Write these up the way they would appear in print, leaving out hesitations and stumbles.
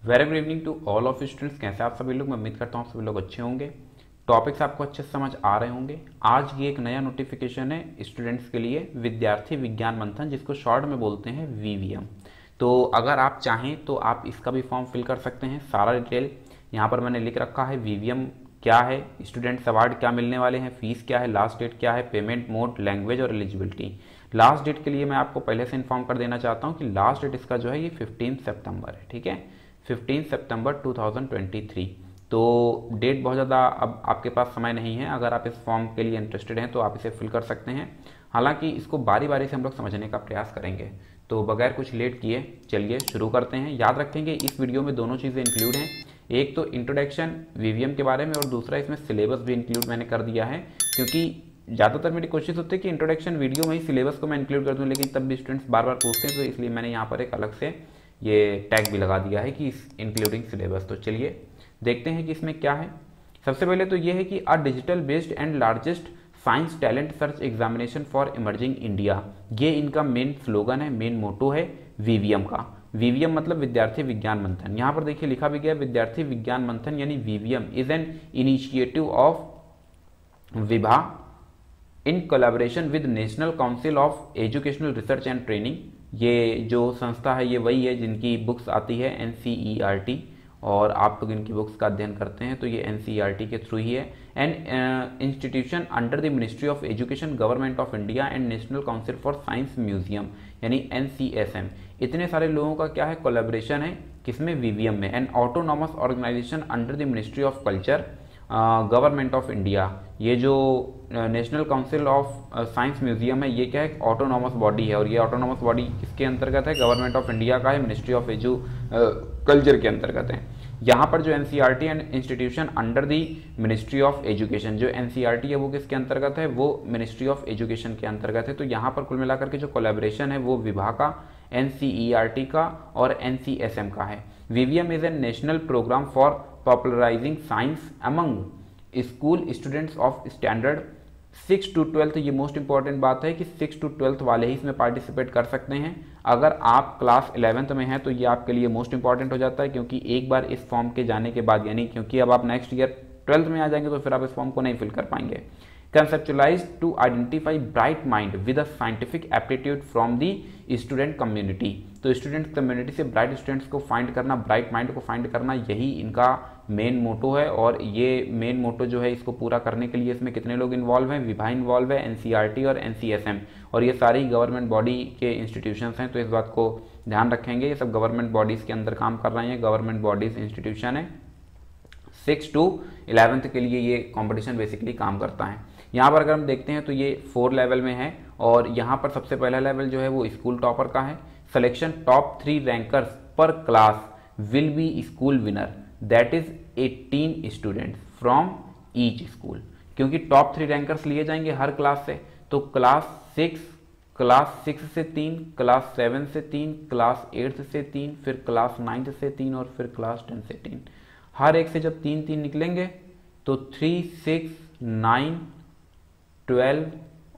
Very good evening to all of students. कैसे आप सभी लोग? मैं उम्मीद करता हूँ सभी लोग अच्छे होंगे। टॉपिक्स आपको अच्छे से समझ आ रहे होंगे। आज ये एक नया नोटिफिकेशन है स्टूडेंट्स के लिए, विद्यार्थी विज्ञान मंथन, जिसको शॉर्ट में बोलते हैं वीवीएम। तो अगर आप चाहें तो आप इसका भी फॉर्म फिल कर सकते हैं। सारा डिटेल यहाँ पर मैंने लिख रखा है। वीवीएम क्या है, स्टूडेंट्स अवार्ड क्या मिलने वाले हैं, फीस क्या है, लास्ट डेट क्या है, पेमेंट मोड, लैंग्वेज और एलिजिबिलिटी। लास्ट डेट के लिए मैं आपको पहले से इन्फॉर्म कर देना चाहता हूँ कि लास्ट डेट इसका जो है ये 15 सितंबर है। ठीक है, 15 सितंबर 2023। तो डेट बहुत ज़्यादा अब आपके पास समय नहीं है। अगर आप इस फॉर्म के लिए इंटरेस्टेड हैं तो आप इसे फिल कर सकते हैं। हालांकि इसको बारी बारी से हम लोग समझने का प्रयास करेंगे। तो बगैर कुछ लेट किए चलिए शुरू करते हैं। याद रखेंगे इस वीडियो में दोनों चीज़ें इंक्लूड हैं, एक तो इंट्रोडक्शन वीवीएम के बारे में और दूसरा इसमें सिलेबस भी इंक्लूड मैंने कर दिया है, क्योंकि ज़्यादातर मेरी कोशिश होती है कि इंट्रोडक्शन वीडियो में ही सिलेबस को मैं इंक्लूड कर दूँ, लेकिन तब भी स्टूडेंट्स बार बार पूछते हैं, तो इसलिए मैंने यहाँ पर एक अलग से ये टैग भी लगा दिया है कि इंक्लूडिंग सिलेबस। तो चलिए देखते हैं कि इसमें क्या है। सबसे पहले तो ये है कि a digital based and largest science talent search examination for emerging India, ये इनका मेन स्लोगन है, मेन मोटो है वीवीएम का। वीवीएम मतलब विद्यार्थी विज्ञान मंथन। यहाँ पर देखिए लिखा भी गया विद्यार्थी विज्ञान मंथन यानी VVM is an initiative of Vibha in collaboration with national council of educational research and training. ये जो संस्था है ये वही है जिनकी बुक्स आती है एनसीईआरटी, और आप लोग इनकी बुक्स का अध्ययन करते हैं तो ये एनसीईआरटी के थ्रू ही है। And institution under the ministry of education, government of India and national council for science museum यानी एनसीएसएम। इतने सारे लोगों का क्या है, कोलैबोरेशन है किसमें, वीवीएम में। And autonomous organisation under the ministry of culture, government of India. ये जो national council of science museum है ये क्या है, ऑटोनॉमस बॉडी है, और ये ऑटोनॉमस बॉडी किसके अंतर्गत है, गवर्नमेंट ऑफ इंडिया का है, मिनिस्ट्री ऑफ कल्चर के अंतर्गत है। यहाँ पर जो NCERT and institution under the ministry of education, जो एनसीईआरटी है वो किसके अंतर्गत है, वो मिनिस्ट्री ऑफ एजुकेशन के अंतर्गत है। तो यहाँ पर कुल मिलाकर के जो कोलैबोरेशन है वो विभा का, एनसीईआरटी का और एनसीएसएम का है। VVM is an national programme for popularising science among school students of standard 6 to 12। ये मोस्ट इंपॉर्टेंट बात है कि 6 to 12 वाले ही इसमें पार्टिसिपेट कर सकते हैं। अगर आप क्लास 11th में हैं तो ये आपके लिए मोस्ट इंपॉर्टेंट हो जाता है, क्योंकि एक बार इस फॉर्म के जाने के बाद, यानी क्योंकि अब आप नेक्स्ट ईयर 12th में आ जाएंगे तो फिर आप इस फॉर्म को नहीं फिल कर पाएंगे। Conceptualized to identify bright mind with a scientific aptitude from the student community। तो स्टूडेंट कम्युनिटी से ब्राइट स्टूडेंट्स को फाइंड करना, ब्राइट माइंड को फाइंड करना, यही इनका मेन मोटो है। और ये मेन मोटो जो है इसको पूरा करने के लिए इसमें कितने लोग इन्वॉल्व हैं, विभा इन्वॉल्व है, एनसीईआरटी और एनसीएसएम, और ये सारी गवर्नमेंट बॉडी के इंस्टीट्यूशंस हैं। तो इस बात को ध्यान रखेंगे, ये सब गवर्नमेंट बॉडीज़ के अंदर काम कर रहे हैं, गवर्नमेंट बॉडीज़ इंस्टीट्यूशन है। 6 to 11th के लिए ये कॉम्पिटिशन बेसिकली काम करता है। यहाँ पर अगर हम देखते हैं तो ये 4 लेवल में है, और यहाँ पर सबसे पहला लेवल जो है वो स्कूल टॉपर का है। सिलेक्शन टॉप 3 रैंकर्स पर class will be school winner, that is 18 students from each school. क्योंकि टॉप 3 रैंकर्स लिए जाएंगे हर क्लास से, तो क्लास 6 से 3, क्लास 7 से 3, क्लास 8 से 3, फिर क्लास 9 से 3 और फिर क्लास 10 से 3। हर एक से जब 3 निकलेंगे तो 3, 6, 9, 12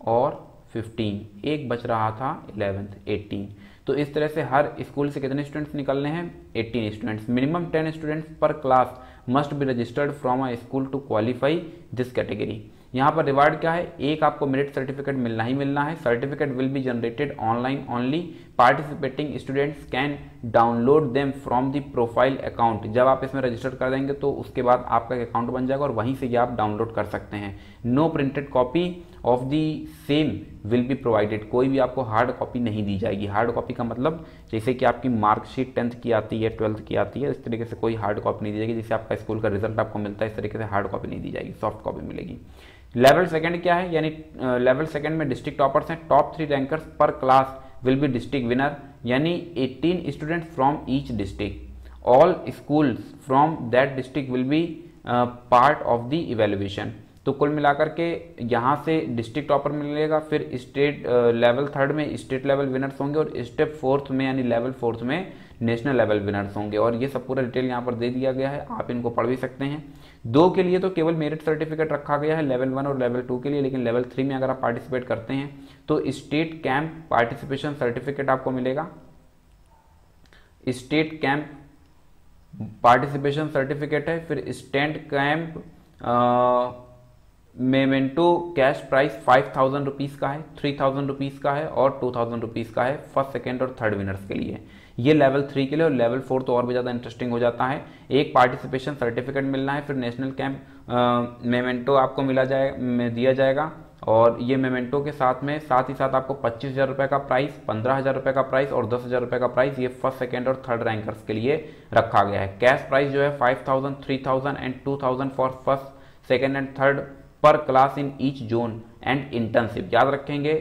और 15, एक बच रहा था 11th 18। तो इस तरह से हर स्कूल से कितने स्टूडेंट्स निकलने हैं, 18 students. Minimum 10 students per class must be registered from a school to qualify this category. यहाँ पर रिवार्ड क्या है, एक आपको मेरिट सर्टिफिकेट मिलना ही मिलना है। Certificate will be generated online only, participating students can download them from the profile account. जब आप इसमें रजिस्टर कर देंगे तो उसके बाद आपका एक अकाउंट बन जाएगा और वहीं से ये आप डाउनलोड कर सकते हैं। No printed copy of the same will be provided, कोई भी आपको हार्ड कॉपी नहीं दी जाएगी। हार्ड कॉपी का मतलब जैसे कि आपकी मार्कशीट 10th की आती है, 12th की आती है, इस तरीके से कोई हार्ड कॉपी नहीं दी जाएगी। जैसे आपका स्कूल का रिजल्ट आपको मिलता है इस तरीके से हार्ड कॉपी नहीं दी जाएगी, सॉफ्ट कॉपी मिलेगी। लेवल सेकंड क्या है, यानी लेवल सेकंड में डिस्ट्रिक्ट टॉपर्स हैं। टॉप 3 रैंकर्स पर class will be district winner, यानी 18 students from each district. All schools from that district will be part of the evaluation. तो कुल मिलाकर के यहाँ से डिस्ट्रिक्ट टॉपर मिलेगा, फिर स्टेट लेवल 3rd में स्टेट लेवल विनर्स होंगे, और स्टेप 4th में यानी लेवल 4th में नेशनल लेवल विनर्स होंगे। और ये सब पूरा डिटेल यहाँ पर दे दिया गया है, आप इनको पढ़ भी सकते हैं। 2 के लिए तो केवल मेरिट सर्टिफिकेट रखा गया है, लेवल 1 और लेवल 2 के लिए, लेकिन लेवल 3 में अगर आप पार्टिसिपेट करते हैं तो स्टेट कैंप पार्टिसिपेशन सर्टिफिकेट आपको मिलेगा। स्टेट कैंप पार्टिसिपेशन सर्टिफिकेट है, फिर stand camp memento cash price 5000 rupees का है, 3000 रुपीज़ का है और 2000 रुपीज़ का है फर्स्ट सेकेंड और थर्ड विनर्स के लिए। ये लेवल 3 के लिए, और लेवल 4 तो और भी ज़्यादा इंटरेस्टिंग हो जाता है। एक पार्टिसिपेशन सर्टिफिकेट मिलना है, फिर नेशनल कैंप मेमेंटो आपको दिया जाएगा, और ये मेमेंटो के साथ ही साथ आपको 25,000 रुपये का प्राइस, 15,000 रुपये का प्राइस और 10,000 रुपये का प्राइस ये फर्स्ट सेकेंड और थर्ड रैंकर्स के लिए रखा गया है। कैश प्राइस जो है 5,000, 3,000 and 2,000 for first second and third per class in each zone and internship. याद रखेंगे,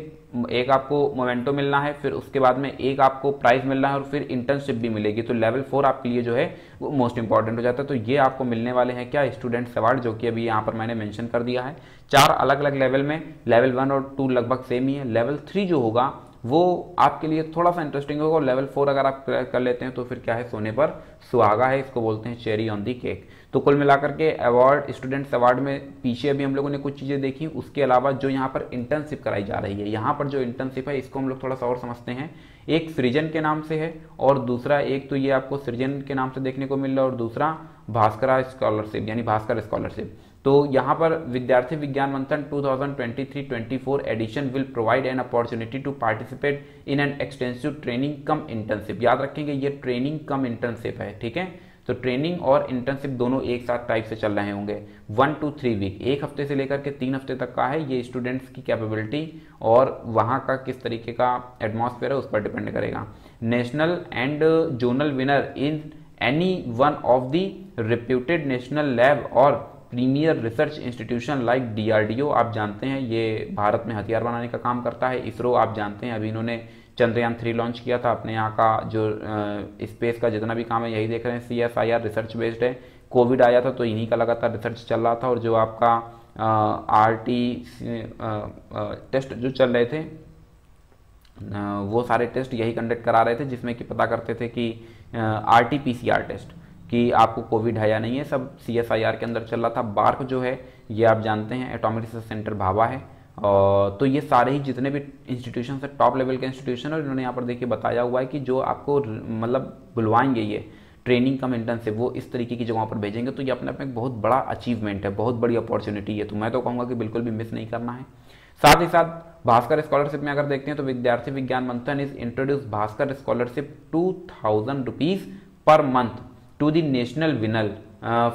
एक आपको मोमेंटो मिलना है, फिर उसके बाद में एक आपको प्राइज मिलना है और फिर इंटर्नशिप भी मिलेगी। तो लेवल 4 आपके लिए जो है वो मोस्ट इंपॉर्टेंट हो जाता है। तो ये आपको मिलने वाले हैं क्या, स्टूडेंट्स अवार्ड, जो कि अभी यहाँ पर मैंने मेंशन कर दिया है। 4 अलग अलग लेवल में, लेवल 1 और 2 लगभग सेम ही है। लेवल 3 जो होगा वो आपके लिए थोड़ा सा इंटरेस्टिंग होगा, और लेवल 4 अगर आप क्लियर कर लेते हैं तो फिर क्या है, सोने पर सुहागा है, इसको बोलते हैं चेरी ऑन दी केक। तो कुल मिलाकर के अवार्ड, स्टूडेंट्स अवार्ड में पीछे अभी हम लोगों ने कुछ चीज़ें देखी, उसके अलावा जो यहाँ पर इंटर्नशिप कराई जा रही है, यहाँ पर जो इंटर्नशिप है इसको हम लोग थोड़ा सा और समझते हैं। एक सृजन के नाम से है, और दूसरा एक तो ये आपको सृजन के नाम से देखने को मिल रहा है, और दूसरा भास्करा स्कॉलरशिप यानी भास्कर स्कॉलरशिप। तो यहाँ पर विद्यार्थी Vigyan Manthan 2023-24 edition will provide an opportunity to participate in an extensive training cum internship. याद रखेंगे ये ट्रेनिंग कम इंटर्नशिप है, ठीक है। तो ट्रेनिंग और इंटर्नशिप दोनों एक साथ टाइप से चल रहे होंगे। 1 to 3 वीक, 1 हफ्ते से लेकर के 3 हफ्ते तक का है। ये स्टूडेंट्स की कैपेबिलिटी और वहाँ का किस तरीके का एटमॉस्फेयर है उस पर डिपेंड करेगा। National and zonal winner in any one of the reputed national lab और premier research institution like DRDO, आप जानते हैं ये भारत में हथियार बनाने का काम करता है। इसरो आप जानते हैं अभी इन्होंने चंद्रयान 3 लॉन्च किया था। अपने यहाँ का जो स्पेस का जितना भी काम है यही देख रहे हैं। CSIR रिसर्च बेस्ड है। कोविड आया था तो इन्हीं का लगातार रिसर्च चल रहा था, और जो आपका RT टेस्ट जो चल रहे थे वो सारे टेस्ट यही कंडक्ट करा रहे थे, जिसमें कि पता करते थे कि RT-PCR टेस्ट कि आपको कोविड है या नहीं है, सब CSIR के अंदर चल रहा था। बार्क जो है ये आप जानते हैं एटॉमिक रिसर्च सेंटर भाभा है। तो ये सारे ही जितने भी इंस्टीट्यूशन है टॉप लेवल के इंस्टीट्यूशन है, इन्होंने यहाँ पर देखिए बताया हुआ है कि जो आपको मतलब बुलवाएंगे ये ट्रेनिंग कम इंटर्नशिप, वो इस तरीके की जगहों पर भेजेंगे। तो ये अपने आप में एक बहुत बड़ा अचीवमेंट है, बहुत बड़ी अपॉर्चुनिटी है। तो मैं तो कहूँगा कि बिल्कुल भी मिस नहीं करना है। साथ ही साथ भास्कर स्कॉलरशिप में अगर देखते हैं तो Vidyarthi Vigyan Manthan is introduce Bhaskar scholarship 2000 rupees per month to the national winner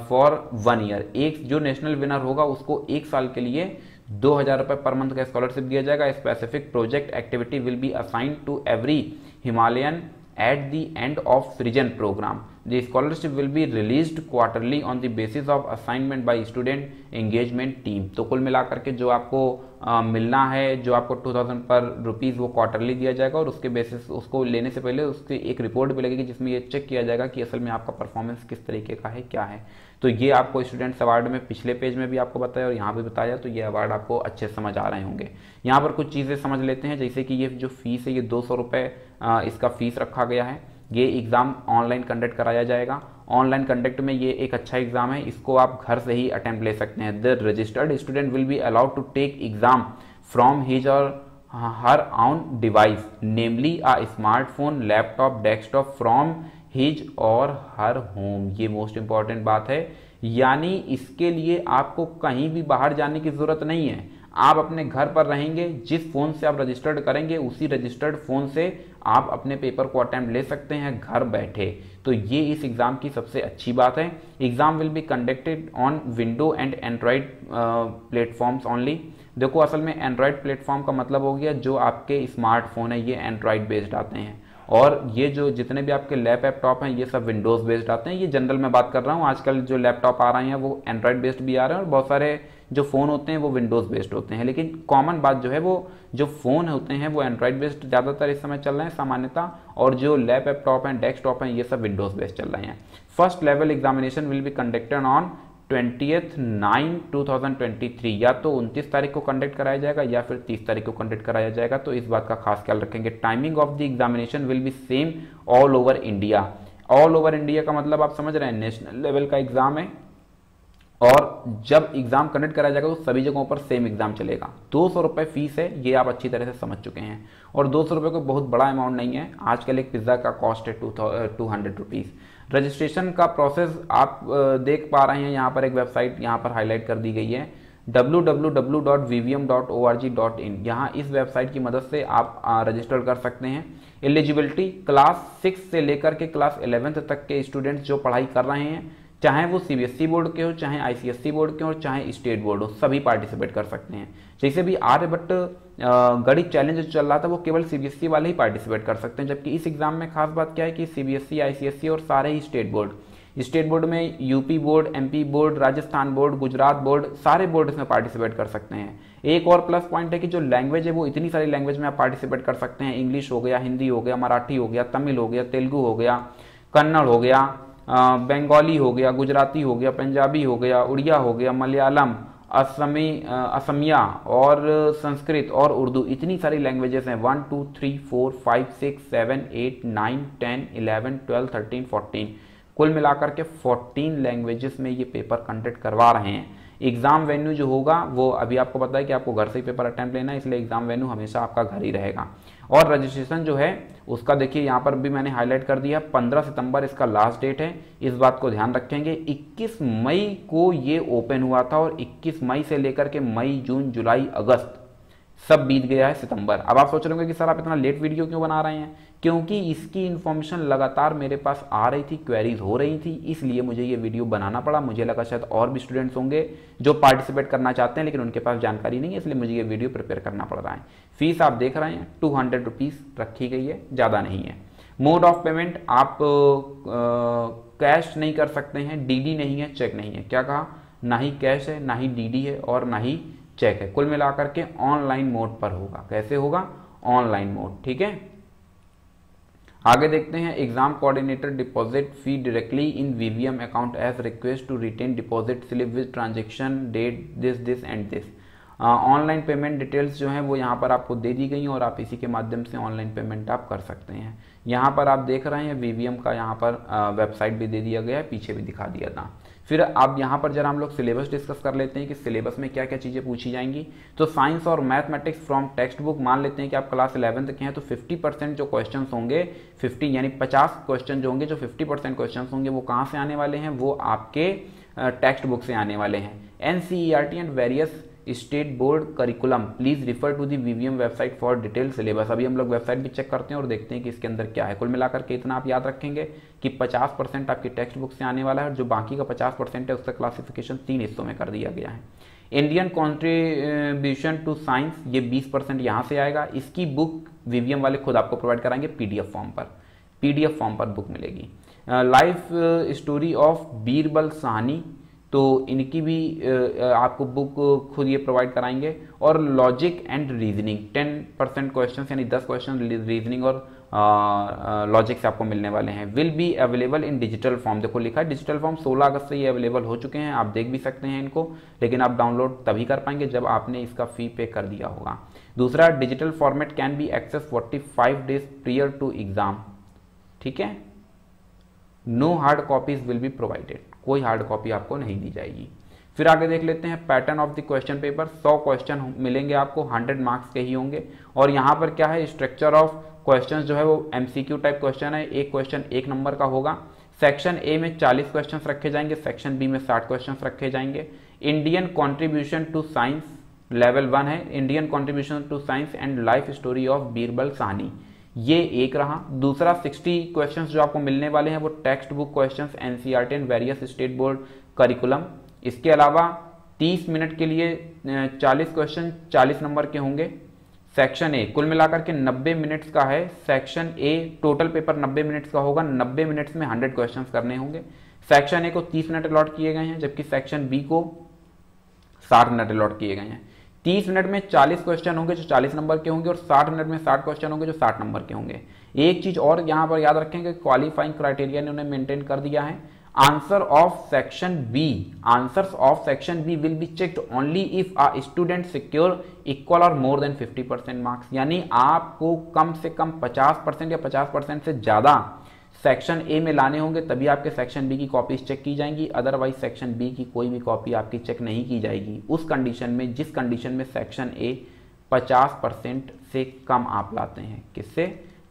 for 1 year. एक जो नेशनल विनर होगा उसको 1 साल के लिए 2,000 रुपये पर मंथ का स्कॉलरशिप दिया जाएगा। Specific project activity will be assigned to every Himalayan at the end of सृजन program. The scholarship will be released quarterly on the basis of assignment by student engagement team. तो कुल मिलाकर के जो आपको मिलना है, जो आपको 2000 पर रुपीज़ वो क्वार्टरली दिया जाएगा, और उसके बेसिस उसको लेने से पहले उसकी एक रिपोर्ट भी लगेगी जिसमें ये चेक किया जाएगा कि असल में आपका परफॉर्मेंस किस तरीके का है, क्या है। तो ये आपको स्टूडेंट्स अवार्ड में पिछले पेज में भी आपको बताया और यहाँ भी बताया, तो ये अवार्ड आपको अच्छे से समझ आ रहे होंगे। यहाँ पर कुछ चीज़ें समझ लेते हैं, जैसे कि ये जो फीस है ये 200 रुपये इसका फीस रखा गया है। ये एग्ज़ाम ऑनलाइन कंडक्ट कराया जाएगा। ऑनलाइन कंडक्ट में ये एक अच्छा एग्जाम है, इसको आप घर से ही अटेम्प्ट ले सकते हैं। The registered student will be allowed to take exam from his or her own device, namely a smartphone, laptop, desktop from his or her home. ये मोस्ट इंपॉर्टेंट बात है, यानी इसके लिए आपको कहीं भी बाहर जाने की जरूरत नहीं है। आप अपने घर पर रहेंगे, जिस फ़ोन से आप रजिस्टर्ड करेंगे उसी रजिस्टर्ड फ़ोन से आप अपने पेपर को अटेम्प्ट ले सकते हैं घर बैठे। तो ये इस एग्ज़ाम की सबसे अच्छी बात है। Exam will be conducted on window and Android platforms only. देखो असल में एंड्रॉयड प्लेटफॉर्म का मतलब हो गया जो आपके स्मार्टफोन है ये एंड्रॉयड बेस्ड आते हैं, और ये जो जितने भी आपके लैपटॉप हैं ये सब विंडोज़ बेस्ड आते हैं। ये जनरल में बात कर रहा हूँ, आजकल जो लैपटॉप आ रहे हैं वो एंड्रॉयड बेस्ड भी आ रहे हैं, और बहुत सारे जो फ़ोन होते हैं वो विंडोज़ बेस्ड होते हैं। लेकिन कॉमन बात जो है वो जो फ़ोन होते हैं वो एंड्रॉयड बेस्ड ज़्यादातर इस समय चल रहे हैं सामान्यतः, और जो लैपटॉप हैं, डेस्कटॉप हैं, ये सब विंडोज़ बेस्ड चल रहे हैं। First level examination will be conducted on 20/9/2023, या तो 29 तारीख को कंडक्ट कराया जाएगा या फिर 30 तारीख को कंडक्ट कराया जाएगा। तो इस बात का खास ख्याल रखेंगे। Timing of the examination will be same all over India. All over India का मतलब आप समझ रहे हैं, नेशनल लेवल का एग्जाम है और जब एग्जाम कंडक्ट कराया जाएगा तो सभी जगहों पर सेम एग्जाम चलेगा। 200 रुपये फीस है, ये आप अच्छी तरह से समझ चुके हैं। और 200 रुपये कोई बहुत बड़ा अमाउंट नहीं है, आजकल एक पिज्ज़ा का कॉस्ट है 200 रुपीज़। रजिस्ट्रेशन का प्रोसेस आप देख पा रहे हैं, यहाँ पर एक वेबसाइट यहाँ पर हाईलाइट कर दी गई है www.vvm.org.in। यहाँ इस वेबसाइट की मदद से आप रजिस्टर कर सकते हैं। एलिजिबिलिटी क्लास 6 से लेकर के क्लास 11th तक के स्टूडेंट्स जो पढ़ाई कर रहे हैं, चाहे वो सीबीएसई बोर्ड के हो, चाहे आईसीएसई बोर्ड के हो, चाहे स्टेट बोर्ड हो, सभी पार्टिसिपेट कर सकते हैं। जैसे भी आर्यभट्ट गणित चैलेंज जो चल रहा था वो केवल सीबीएसई वाले ही पार्टिसिपेट कर सकते हैं, जबकि इस एग्जाम में खास बात क्या है कि सीबीएसई, आईसीएसई और सारे ही स्टेट बोर्ड में UP board, MP board, Rajasthan board, Gujarat board, सारे बोर्ड इसमें पार्टिसिपेट कर सकते हैं। एक और प्लस पॉइंट है कि जो लैंग्वेज है वो इतनी सारी लैंग्वेज में आप पार्टिसिपेट कर सकते हैं। इंग्लिश हो गया, हिंदी हो गया, मराठी हो गया, तमिल हो गया, तेलुगु हो गया, कन्नड़ हो गया, बंगाली हो गया, गुजराती हो गया, पंजाबी हो गया, उड़िया हो गया, मलयालम, असमिया और संस्कृत और उर्दू, इतनी सारी लैंग्वेजेस हैं। 1 2 3 4 5 6 7 8 9 10 11 12 13 14, कुल मिलाकर के 14 लैंग्वेजेस में ये पेपर कंडक्ट करवा रहे हैं। एग्जाम वेन्यू जो होगा वो अभी आपको पता है कि आपको घर से ही पेपर अटेम्प्ट लेना है, इसलिए एग्जाम वेन्यू हमेशा आपका घर ही रहेगा। और रजिस्ट्रेशन जो है उसका देखिए यहाँ पर भी मैंने हाईलाइट कर दिया, 15 सितंबर इसका लास्ट डेट है, इस बात को ध्यान रखेंगे। 21 मई को ये ओपन हुआ था और 21 मई से लेकर के मई, जून, जुलाई, अगस्त सब बीत गया है सितंबर। अब आप सोच रहे होंगे कि सर आप इतना लेट वीडियो क्यों बना रहे हैं? क्योंकि इसकी इन्फॉर्मेशन लगातार मेरे पास आ रही थी, क्वेरीज हो रही थी, इसलिए मुझे ये वीडियो बनाना पड़ा। मुझे लगा शायद और भी स्टूडेंट्स होंगे जो पार्टिसिपेट करना चाहते हैं लेकिन उनके पास जानकारी नहीं है, इसलिए मुझे ये वीडियो प्रिपेयर करना पड़ रहा है। फीस आप देख रहे हैं 200 रुपीज़ रखी गई है, ज़्यादा नहीं है। मोड ऑफ पेमेंट आप कैश नहीं कर सकते हैं, डीडी नहीं है, चेक नहीं है। क्या कहा? ना ही कैश है, ना ही डीडी है और ना ही चेक है। कुल मिलाकर के ऑनलाइन मोड पर होगा। कैसे होगा? Online mode. ठीक है, आगे देखते हैं। Exam coordinator deposit fee directly in VVM account as request to retain deposit slip with transaction date this and this. Online payment details जो हैं वो यहाँ पर आपको दे दी गई और आप इसी के माध्यम से ऑनलाइन पेमेंट आप कर सकते हैं। यहाँ पर आप देख रहे हैं वीवीएम का यहाँ पर वेबसाइट भी दे दिया गया है, पीछे भी दिखा दिया था। फिर अब यहाँ पर जरा हम लोग सिलेबस डिस्कस कर लेते हैं कि सिलेबस में क्या क्या चीज़ें पूछी जाएंगी। तो साइंस और मैथमेटिक्स फ्रॉम टेक्स्ट बुक, मान लेते हैं कि आप क्लास 11th के हैं तो 50% जो क्वेश्चन होंगे, 50 यानी 50 क्वेश्चन जो होंगे, जो 50% क्वेश्चन होंगे वो कहाँ से आने वाले हैं? वो आपके टेक्स्ट बुक से आने वाले हैं। NCERT and various state board curriculum, please refer to the VVM website for detail syllabus. अभी हम लोग वेबसाइट भी चेक करते हैं और देखते हैं कि इसके अंदर क्या है। कुल मिलाकर के इतना आप याद रखेंगे कि 50% आपकी टेक्स्ट बुक से आने वाला है और जो बाकी का 50% है उसका क्लासिफिकेशन 3 हिस्सों में कर दिया गया है। इंडियन कॉन्ट्रीब्यूशन टू साइंस, ये 20% यहाँ से आएगा। इसकी बुक वीवीएम वाले खुद आपको प्रोवाइड कराएंगे पीडीएफ फॉर्म पर बुक मिलेगी। Life story of Birbal Sahni, तो इनकी भी आपको बुक खुद ये प्रोवाइड कराएंगे। और लॉजिक एंड रीजनिंग 10% क्वेश्चन यानी 10 क्वेश्चन रीजनिंग और लॉजिक से आपको मिलने वाले हैं। Will be available in digital form, देखो लिखा है डिजिटल फॉर्म 16 अगस्त से ये अवेलेबल हो चुके हैं, आप देख भी सकते हैं इनको, लेकिन आप डाउनलोड तभी कर पाएंगे जब आपने इसका फी पे कर दिया होगा। दूसरा, digital format can be access 45 days prior to exam. ठीक है, no hard copies will be provided, कोई हार्ड कॉपी आपको नहीं दी जाएगी। फिर आगे देख लेते हैं pattern of the question paper. 100 question मिलेंगे आपको, 100 मार्क्स के ही होंगे। और यहाँ पर क्या है, स्ट्रक्चर ऑफ क्वेश्चन जो है वो एमसीक्यू टाइप क्वेश्चन है, एक क्वेश्चन 1 नंबर का होगा। सेक्शन ए में 40 क्वेश्चन रखे जाएंगे, सेक्शन बी में 60 क्वेश्चन रखे जाएंगे। Indian contribution to science level 1 है, Indian contribution to science and life story of Birbal Sahni, ये एक रहा। दूसरा, 60 क्वेश्चंस जो आपको मिलने वाले हैं वो text book questions NCERT and various state board curriculum. इसके अलावा 30 मिनट के लिए 40 क्वेश्चन 40 नंबर के होंगे। सेक्शन ए कुल मिलाकर के 90 मिनट्स का है। Section A total paper 90 minutes का होगा, 90 मिनट्स में 100 क्वेश्चंस करने होंगे। सेक्शन ए को 30 मिनट अलॉट किए गए हैं, जबकि सेक्शन बी को 60 मिनट अलॉट किए गए हैं। 30 मिनट में 40 क्वेश्चन होंगे जो 40 नंबर के होंगे और 60 मिनट में 60 क्वेश्चन होंगे जो 60 नंबर के होंगे। एक चीज और यहां पर याद रखेंगे, क्वालिफाइंग क्राइटेरिया ने उन्हें मेंटेन कर दिया है। Answers of section B will be checked only if a student secure equal or more then 50% marks, यानी आपको कम से कम 50% या 50% से ज्यादा सेक्शन ए में लाने होंगे तभी आपके सेक्शन बी की कॉपीज चेक की जाएंगी, अदरवाइज सेक्शन बी की कोई भी कॉपी आपकी चेक नहीं की जाएगी उस कंडीशन में जिस कंडीशन में सेक्शन ए 50% से कम आप लाते हैं। किससे?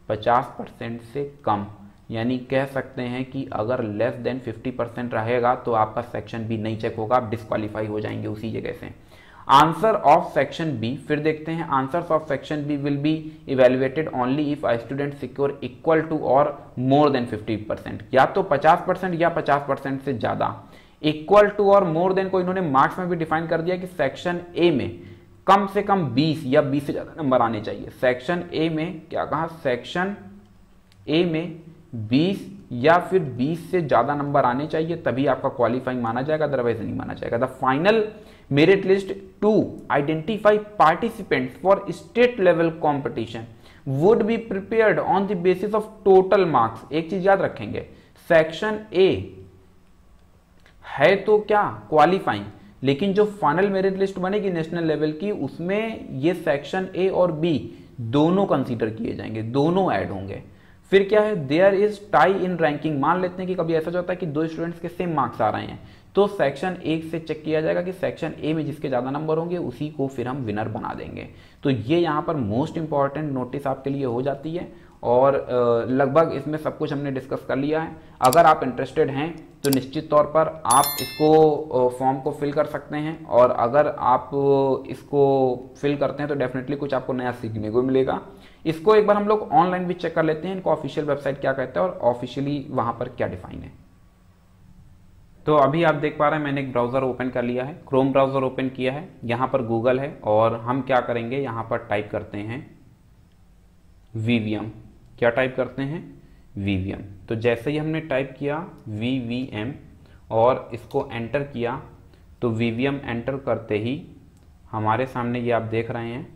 50% से कम, यानी कह सकते हैं कि अगर लेस देन 50% रहेगा तो आपका सेक्शन बी नहीं चेक होगा, आप डिस्क्वालीफाई हो जाएंगे उसी जगह से। आंसर ऑफ सेक्शन बी, फिर देखते हैं answers of section B will be evaluated only if a student secure equal to or more then 50%, या तो 50% या 50% से ज्यादा। Equal to or more then को इन्होंने मार्क्स में भी डिफाइन कर दिया कि सेक्शन ए में कम से कम 20 या 20 से ज्यादा नंबर आने चाहिए। सेक्शन ए में क्या कहा? सेक्शन ए में 20 या फिर 20 से ज्यादा नंबर आने चाहिए तभी आपका क्वालिफाइंग माना जाएगा, अदरवाइज नहीं माना जाएगा। The final merit list to identify participants for state level competition would be prepared on the basis of total marks. एक चीज याद रखेंगे, सेक्शन ए है तो क्या क्वालिफाइंग, लेकिन जो फाइनल मेरिट लिस्ट बनेगी नेशनल लेवल की उसमें ये सेक्शन ए और बी दोनों कंसीडर किए जाएंगे, दोनों ऐड होंगे। फिर क्या है? There is tie in ranking. मान लेते हैं कि कभी ऐसा होता है कि दो स्टूडेंट्स के सेम मार्क्स आ रहे हैं तो सेक्शन ए से चेक किया जाएगा कि सेक्शन ए में जिसके ज्यादा नंबर होंगे उसी को फिर हम विनर बना देंगे। तो ये यहाँ पर मोस्ट इंपॉर्टेंट नोटिस आपके लिए हो जाती है और लगभग इसमें सब कुछ हमने डिस्कस कर लिया है। अगर आप इंटरेस्टेड हैं तो निश्चित तौर पर आप इसको फॉर्म को फिल कर सकते हैं और अगर आप इसको फिल करते हैं तो डेफिनेटली कुछ आपको नया सीखने को मिलेगा। इसको एक बार हम लोग ऑनलाइन भी चेक कर लेते हैं इनको ऑफिशियल वेबसाइट क्या कहता है और ऑफिशियली वहां पर क्या डिफाइन है। तो अभी आप देख पा रहे हैं मैंने एक ब्राउजर ओपन कर लिया है, क्रोम ब्राउजर ओपन किया है, यहाँ पर गूगल है और हम क्या करेंगे यहाँ पर टाइप करते हैं वीवीएम। क्या टाइप करते हैं? वीवीएम। तो जैसे ही हमने टाइप किया वीवीएम और इसको एंटर किया तो वीवीएम एंटर करते ही हमारे सामने ये आप देख रहे हैं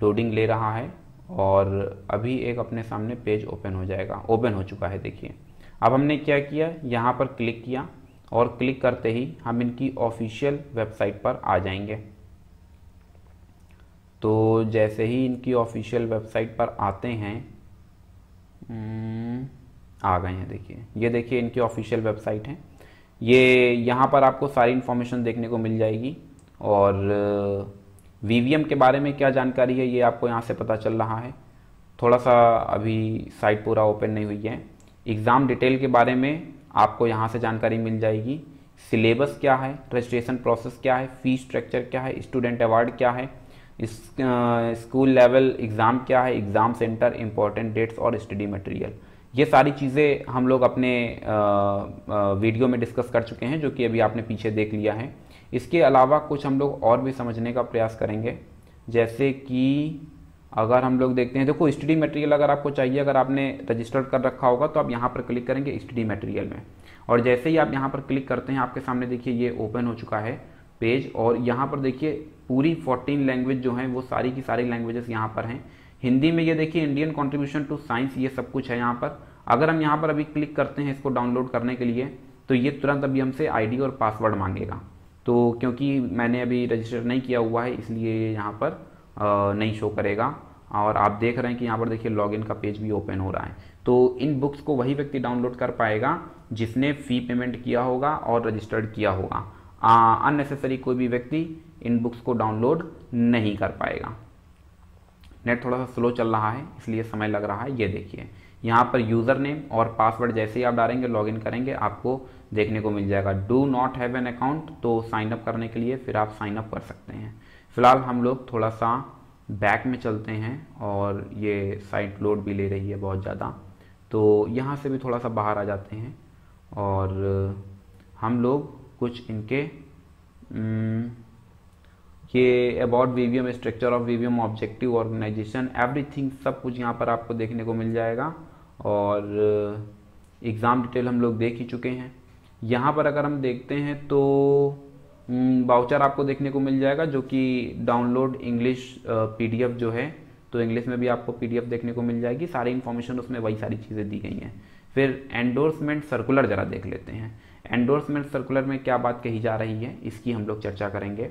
लोडिंग ले रहा है और अभी एक अपने सामने पेज ओपन हो जाएगा। ओपन हो चुका है देखिए। अब हमने क्या किया, यहाँ पर क्लिक किया और क्लिक करते ही हम इनकी ऑफिशियल वेबसाइट पर आ जाएंगे। तो जैसे ही इनकी ऑफिशियल वेबसाइट पर आते हैं आ गए हैं देखिए, ये देखिए इनकी ऑफिशियल वेबसाइट है। ये यहाँ पर आपको सारी इन्फॉर्मेशन देखने को मिल जाएगी और वीवीएम के बारे में क्या जानकारी है ये आपको यहाँ से पता चल रहा है। थोड़ा सा अभी साइट पूरा ओपन नहीं हुई है। एग्ज़ाम डिटेल के बारे में आपको यहाँ से जानकारी मिल जाएगी। सिलेबस क्या है, रजिस्ट्रेशन प्रोसेस क्या है, फीस स्ट्रक्चर क्या है, स्टूडेंट अवार्ड क्या है, स्कूल लेवल एग्ज़ाम क्या है, एग्ज़ाम सेंटर, इंपॉर्टेंट डेट्स और स्टडी मटेरियल। ये सारी चीज़ें हम लोग अपने वीडियो में डिस्कस कर चुके हैं जो कि अभी आपने पीछे देख लिया है। इसके अलावा कुछ हम लोग और भी समझने का प्रयास करेंगे, जैसे कि अगर हम लोग देखते हैं, देखो स्टडी मटेरियल अगर आपको चाहिए, अगर आपने रजिस्टर्ड कर रखा होगा तो आप यहाँ पर क्लिक करेंगे स्टडी मटेरियल में और जैसे ही आप यहाँ पर क्लिक करते हैं आपके सामने देखिए ये ओपन हो चुका है पेज और यहाँ पर देखिए पूरी 14 लैंग्वेज जो हैं वो सारी की सारी लैंग्वेजेस यहाँ पर हैं। हिंदी में ये देखिए इंडियन कॉन्ट्रीब्यूशन टू साइंस ये सब कुछ है यहाँ पर। अगर हम यहाँ पर अभी क्लिक करते हैं इसको डाउनलोड करने के लिए तो ये तुरंत अभी हमसे आईडी और पासवर्ड मांगेगा। तो क्योंकि मैंने अभी रजिस्टर नहीं किया हुआ है इसलिए ये यहाँ पर नहीं शो करेगा और आप देख रहे हैं कि यहाँ पर देखिए लॉगिन का पेज भी ओपन हो रहा है। तो इन बुक्स को वही व्यक्ति डाउनलोड कर पाएगा जिसने फ़ी पेमेंट किया होगा और रजिस्टर्ड किया होगा। अननेसेसरी कोई भी व्यक्ति इन बुक्स को डाउनलोड नहीं कर पाएगा। नेट थोड़ा सा स्लो चल रहा है इसलिए समय लग रहा है। ये देखिए यहाँ पर यूज़र नेम और पासवर्ड जैसे ही आप डालेंगे लॉगिन करेंगे आपको देखने को मिल जाएगा। Do not have an account, तो साइन अप करने के लिए फिर आप साइन अप कर सकते हैं। फिलहाल हम लोग थोड़ा सा बैक में चलते हैं और ये साइट लोड भी ले रही है बहुत ज़्यादा, तो यहाँ से भी थोड़ा सा बाहर आ जाते हैं और हम लोग कुछ इनके ये about VVM, structure of VVM, objective, organisation, everything सब कुछ यहाँ पर आपको देखने को मिल जाएगा और एग्ज़ाम डिटेल हम लोग देख ही चुके हैं। यहाँ पर अगर हम देखते हैं तो वाउचर आपको देखने को मिल जाएगा जो कि डाउनलोड इंग्लिश पीडीएफ जो है, तो इंग्लिश में भी आपको पीडीएफ देखने को मिल जाएगी। सारी इन्फॉर्मेशन उसमें वही सारी चीज़ें दी गई हैं। फिर एंडोर्समेंट सर्कुलर ज़रा देख लेते हैं। एंडोर्समेंट सर्कुलर में क्या बात कही जा रही है इसकी हम लोग चर्चा करेंगे।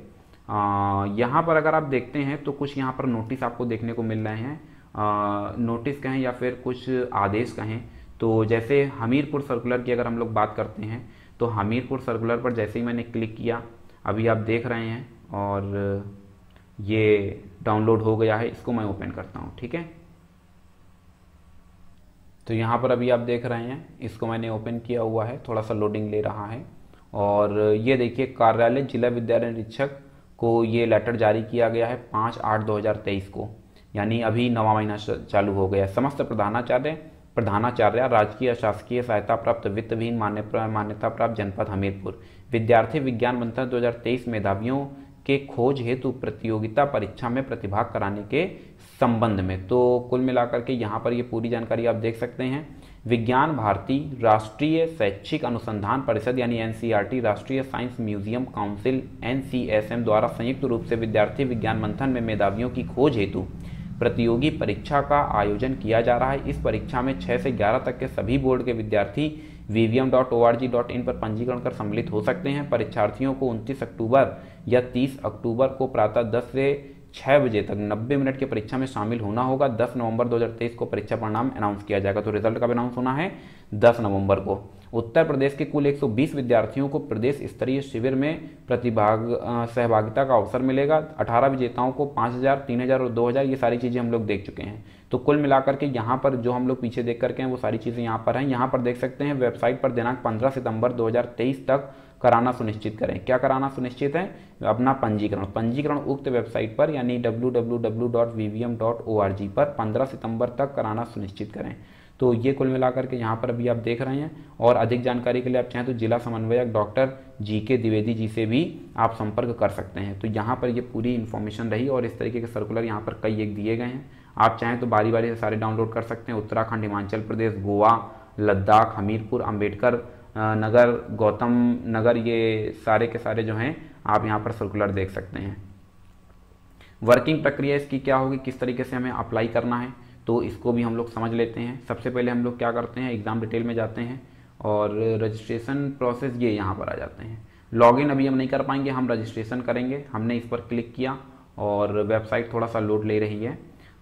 यहाँ पर अगर आप देखते हैं तो कुछ यहाँ पर नोटिस आपको देखने को मिल रहे हैं, नोटिस कहें या फिर कुछ आदेश कहें। तो जैसे हमीरपुर सर्कुलर की अगर हम लोग बात करते हैं तो हमीरपुर सर्कुलर पर जैसे ही मैंने क्लिक किया, अभी आप देख रहे हैं और ये डाउनलोड हो गया है। इसको मैं ओपन करता हूँ, ठीक है। तो यहाँ पर अभी आप देख रहे हैं, इसको मैंने ओपन किया हुआ है, थोड़ा सा लोडिंग ले रहा है। और ये देखिए, कार्यालय जिला विद्यालय निरीक्षक को ये लेटर जारी किया गया है 5/8/2023 को, यानी अभी 9वां महीना चालू हो गया। समस्त प्रधानाचार्य राजकीय शासकीय सहायता प्राप्त वित्त विहीन मान्यता प्राप्त जनपद हमीरपुर विद्यार्थी विज्ञान मंथन 2023 मेधावियों के खोज हेतु प्रतियोगिता परीक्षा में प्रतिभाग कराने के संबंध में। तो कुल मिलाकर के यहाँ पर ये पूरी जानकारी आप देख सकते हैं। विज्ञान भारती, राष्ट्रीय शैक्षिक अनुसंधान परिषद यानी एनसीईआरटी, राष्ट्रीय साइंस म्यूजियम काउंसिल एनसीएसएम द्वारा संयुक्त रूप से विद्यार्थी विज्ञान मंथन में मेधावियों की खोज हेतु प्रतियोगी परीक्षा का आयोजन किया जा रहा है। इस परीक्षा में 6 से 11 तक के सभी बोर्ड के विद्यार्थी vvm.org.in पर पंजीकरण कर सम्मिलित हो सकते हैं। परीक्षार्थियों को 29 अक्टूबर या 30 अक्टूबर को प्रातः 10 से 6 बजे तक 90 मिनट की परीक्षा में शामिल होना होगा। 10 नवंबर 2023 को परीक्षा परिणाम अनाउंस किया जाएगा। तो रिजल्ट कब अनाउंस होना है? 10 नवंबर को। उत्तर प्रदेश के कुल 120 विद्यार्थियों को प्रदेश स्तरीय शिविर में सहभागिता का अवसर मिलेगा। 18 विजेताओं को 5000, 3000 और 2000, ये सारी चीज़ें हम लोग देख चुके हैं। तो कुल मिलाकर के यहाँ पर जो हम लोग पीछे देख करके हैं वो सारी चीज़ें यहाँ पर हैं। यहाँ पर देख सकते हैं वेबसाइट पर दिनांक 15 सितंबर 2023 तक कराना सुनिश्चित करें। क्या कराना सुनिश्चित है? अपना पंजीकरण उक्त वेबसाइट पर यानी www.vvm.org पर 15 सितंबर तक कराना सुनिश्चित करें। तो ये कुल मिलाकर के यहाँ पर अभी आप देख रहे हैं। और अधिक जानकारी के लिए आप चाहें तो जिला समन्वयक डॉक्टर GK द्विवेदी जी से भी आप संपर्क कर सकते हैं। तो यहाँ पर ये पूरी इन्फॉर्मेशन रही और इस तरीके के सर्कुलर यहाँ पर कई एक दिए गए हैं। आप चाहें तो बारी बारी से सारे डाउनलोड कर सकते हैं। उत्तराखंड, हिमाचल प्रदेश, गोवा, लद्दाख, हमीरपुर, अम्बेडकर नगर, गौतम नगर, ये सारे के सारे जो हैं आप यहाँ पर सर्कुलर देख सकते हैं। वर्किंग प्रक्रिया इसकी क्या होगी, किस तरीके से हमें अप्लाई करना है, तो इसको भी हम लोग समझ लेते हैं। सबसे पहले हम लोग क्या करते हैं, एग्ज़ाम डिटेल में जाते हैं और रजिस्ट्रेशन प्रोसेस ये यहाँ पर आ जाते हैं। लॉगिन अभी हम नहीं कर पाएंगे, हम रजिस्ट्रेशन करेंगे। हमने इस पर क्लिक किया और वेबसाइट थोड़ा सा लोड ले रही है।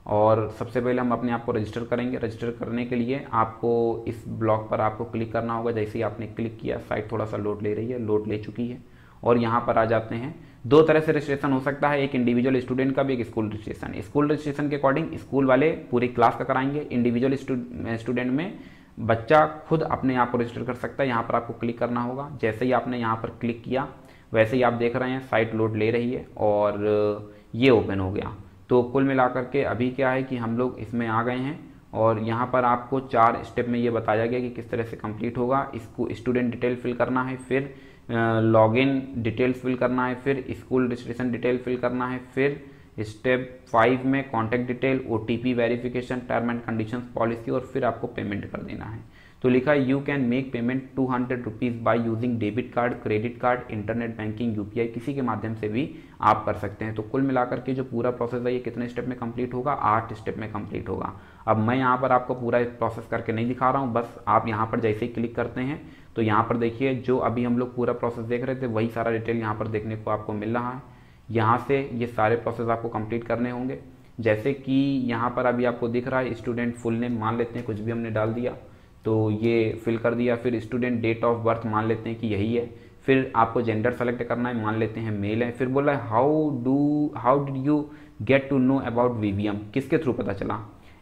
और सबसे पहले हम अपने आप को रजिस्टर करेंगे। रजिस्टर करने के लिए आपको इस ब्लॉक पर आपको क्लिक करना होगा। जैसे ही आपने क्लिक किया, साइट थोड़ा सा लोड ले रही है, लोड ले चुकी है। और यहाँ पर आ जाते हैं। दो तरह से रजिस्ट्रेशन हो सकता है, एक इंडिविजुअल स्टूडेंट का भी, एक स्कूल रजिस्ट्रेशन। स्कूल रजिस्ट्रेशन के अकॉर्डिंग स्कूल वाले पूरी क्लास का कराएंगे। इंडिविजुअल स्टूडेंट में बच्चा खुद अपने आप को रजिस्टर कर सकता है। यहाँ पर आपको क्लिक करना होगा। जैसे ही आपने यहाँ पर क्लिक किया वैसे ही आप देख रहे हैं साइट लोड ले रही है और ये ओपन हो गया। तो कुल मिलाकर के अभी क्या है कि हम लोग इसमें आ गए हैं और यहाँ पर आपको 4 स्टेप में ये बताया गया कि किस तरह से कंप्लीट होगा। इसको स्टूडेंट डिटेल फिल करना है, फिर लॉगिन डिटेल्स फिल करना है, फिर स्कूल रजिस्ट्रेशन डिटेल फिल करना है, फिर स्टेप 5 में contact detail, OTP verification, term and conditions policy और फिर आपको पेमेंट कर देना है। तो लिखा है you can make payment 200 rupees by using debit card, credit card, internet banking, UPI, किसी के माध्यम से भी आप कर सकते हैं। तो कुल मिलाकर के जो पूरा प्रोसेस है ये कितने स्टेप में कंप्लीट होगा? 8 स्टेप में कंप्लीट होगा। अब मैं यहाँ पर आपको पूरा प्रोसेस करके नहीं दिखा रहा हूँ, बस आप यहाँ पर जैसे ही क्लिक करते हैं तो यहाँ पर देखिए जो अभी हम लोग पूरा प्रोसेस देख रहे थे वही सारा डिटेल यहाँ पर देखने को आपको मिल रहा है। यहाँ से ये सारे प्रोसेस आपको कंप्लीट करने होंगे। जैसे कि यहाँ पर अभी आपको दिख रहा है स्टूडेंट फुल नेम मान लेते हैं, कुछ भी हमने डाल दिया तो ये फिल कर दिया। फिर स्टूडेंट डेट ऑफ बर्थ मान लेते हैं कि यही है। फिर आपको जेंडर सेलेक्ट करना है, मान लेते हैं मेल है। फिर बोला है how did you get to know about VVM, किसके थ्रू पता चला?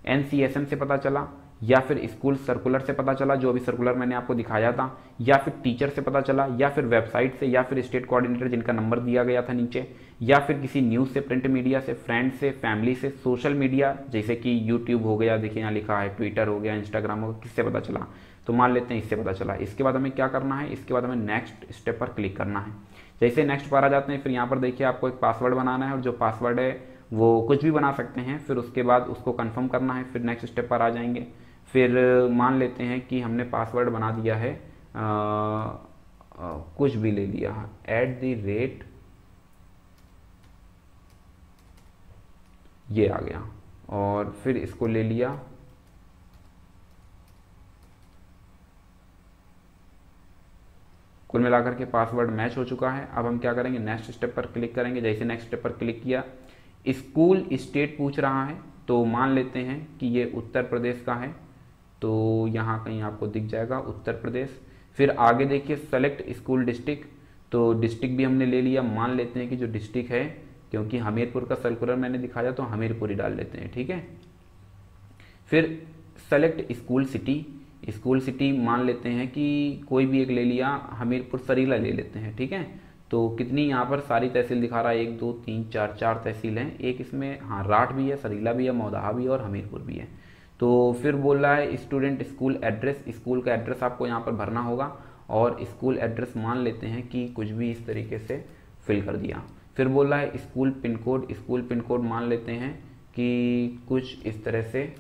NCSM से पता चला या फिर स्कूल सर्कुलर से पता चला, जो अभी सर्कुलर मैंने आपको दिखाया था, या फिर टीचर से पता चला, या फिर वेबसाइट से, या फिर स्टेट कोऑर्डिनेटर जिनका नंबर दिया गया था नीचे, या फिर किसी न्यूज़ से, प्रिंट मीडिया से, फ्रेंड से, फैमिली से, सोशल मीडिया जैसे कि यूट्यूब हो गया, देखिए यहाँ लिखा है, ट्विटर हो गया, इंस्टाग्राम हो गया, किससे पता चला? तो मान लेते हैं इससे पता चला। इसके बाद हमें क्या करना है? इसके बाद हमें नेक्स्ट स्टेप पर क्लिक करना है। जैसे नेक्स्ट पर आ जाते हैं, फिर यहाँ पर देखिए आपको एक पासवर्ड बनाना है और जो पासवर्ड है वो कुछ भी बना सकते हैं। फिर उसके बाद उसको कंफर्म करना है। फिर नेक्स्ट स्टेप पर आ जाएंगे। फिर मान लेते हैं कि हमने पासवर्ड बना दिया है, कुछ भी ले लिया है, @ ये आ गया और फिर इसको ले लिया। कुल मिलाकर के पासवर्ड मैच हो चुका है। अब हम क्या करेंगे? नेक्स्ट स्टेप पर क्लिक करेंगे। जैसे नेक्स्ट स्टेप पर क्लिक किया, स्कूल स्टेट पूछ रहा है, तो मान लेते हैं कि ये उत्तर प्रदेश का है। तो यहाँ कहीं आपको दिख जाएगा उत्तर प्रदेश। फिर आगे देखिए सेलेक्ट स्कूल डिस्ट्रिक्ट, तो डिस्ट्रिक्ट भी हमने ले लिया। मान लेते हैं कि जो डिस्ट्रिक्ट है, क्योंकि हमीरपुर का सर्कुलर मैंने दिखाया तो हमीरपुर ही डाल लेते हैं, ठीक है। फिर select school city, school city मान लेते हैं कि कोई भी एक ले लिया, हमीरपुर सरीला ले लेते हैं, ठीक है। तो कितनी यहाँ पर सारी तहसील दिखा रहा है, 1 2 3 4 4 तहसील हैं। एक इसमें हाँ राठ भी है, सरीला भी है, मौदाहा भी है और हमीरपुर भी है। तो फिर बोल रहा है स्टूडेंट स्कूल एड्रेस, स्कूल का एड्रेस आपको यहाँ पर भरना होगा और स्कूल एड्रेस मान लेते हैं कि कुछ भी इस तरीके से फिल कर दिया। फिर बोल रहा है school pin code, school pin code मान लेते हैं कि कुछ इस तरह से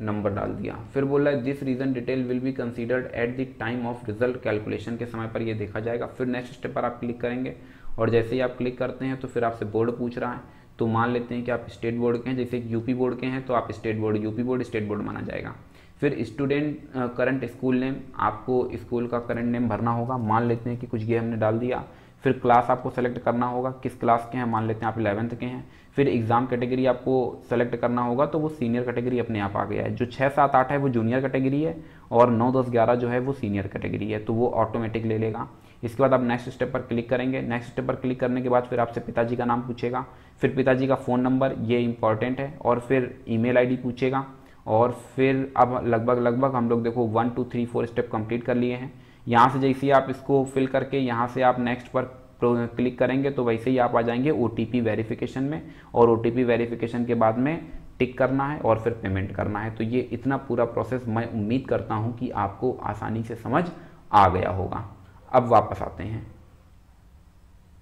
नंबर डाल दिया। फिर बोल रहा है this reason detail will be considered at the time of result calculation, के समय पर ये देखा जाएगा। फिर नेक्स्ट स्टेप पर आप क्लिक करेंगे और जैसे ही आप क्लिक करते हैं तो फिर आपसे बोर्ड पूछ रहा है, तो मान लेते हैं कि आप स्टेट बोर्ड के हैं, जैसे यूपी बोर्ड के हैं तो आप state board, UP board state board माना जाएगा। फिर स्टूडेंट करंट स्कूल नेम, आपको स्कूल का करंट नेम भरना होगा, मान लेते हैं कि कुछ ये हमने डाल दिया। फिर क्लास आपको सेलेक्ट करना होगा, किस क्लास के हैं, मान लेते हैं आप 11th के हैं। फिर एग्जाम कैटेगरी आपको सेलेक्ट करना होगा, तो वो सीनियर कैटेगरी अपने आप आ गया है। जो 6 7 8 है वो जूनियर कैटेगरी है और 9 10 11 जो है वो सीनियर कैटेगरी है, तो वो ऑटोमेटिक ले लेगा। इसके बाद आप नेक्स्ट स्टेप पर क्लिक करेंगे। नेक्स्ट स्टेप पर क्लिक करने के बाद फिर आपसे पिताजी का नाम पूछेगा, फिर पिताजी का फ़ोन नंबर, ये इंपॉर्टेंट है, और फिर ईमेल आईडी पूछेगा। और फिर अब लगभग हम लोग देखो 1 2 3 4 स्टेप कंप्लीट कर लिए हैं। यहाँ से जैसे ही आप इसको फिल करके यहाँ से आप नेक्स्ट पर क्लिक करेंगे तो वैसे ही आप आ जाएंगे OTP वेरिफिकेशन में, और OTP वेरिफिकेशन के बाद में टिक करना है और फिर पेमेंट करना है। तो ये इतना पूरा प्रोसेस मैं उम्मीद करता हूँ कि आपको आसानी से समझ आ गया होगा। अब वापस आते हैं,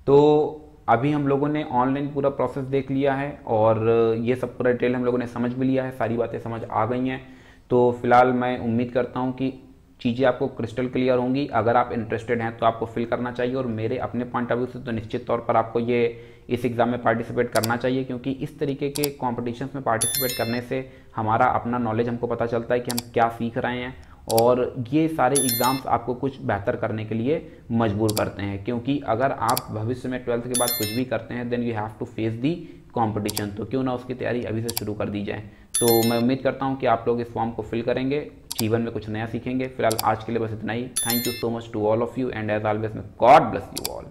तो अभी हम लोगों ने ऑनलाइन पूरा प्रोसेस देख लिया है और ये सब पूरा डिटेल हम लोगों ने समझ भी लिया है, सारी बातें समझ आ गई हैं। तो फिलहाल मैं उम्मीद करता हूँ कि चीज़ें आपको क्रिस्टल क्लियर होंगी। अगर आप इंटरेस्टेड हैं तो आपको फिल करना चाहिए, और मेरे अपने पॉइंट ऑफ व्यू से तो निश्चित तौर पर आपको ये इस एग्ज़ाम में पार्टिसिपेट करना चाहिए, क्योंकि इस तरीके के कॉम्पिटिशन्स में पार्टिसिपेट करने से हमारा अपना नॉलेज हमको पता चलता है कि हम क्या सीख रहे हैं, और ये सारे एग्ज़ाम्स आपको कुछ बेहतर करने के लिए मजबूर करते हैं। क्योंकि अगर आप भविष्य में 12th के बाद कुछ भी करते हैं then you have to face the competition, तो क्यों ना उसकी तैयारी अभी से शुरू कर दी जाए। तो मैं उम्मीद करता हूँ कि आप लोग इस फॉर्म को फिल करेंगे, जीवन में कुछ नया सीखेंगे। फिलहाल आज के लिए बस इतना ही। Thank you so much to all of you, and as always God bless you all.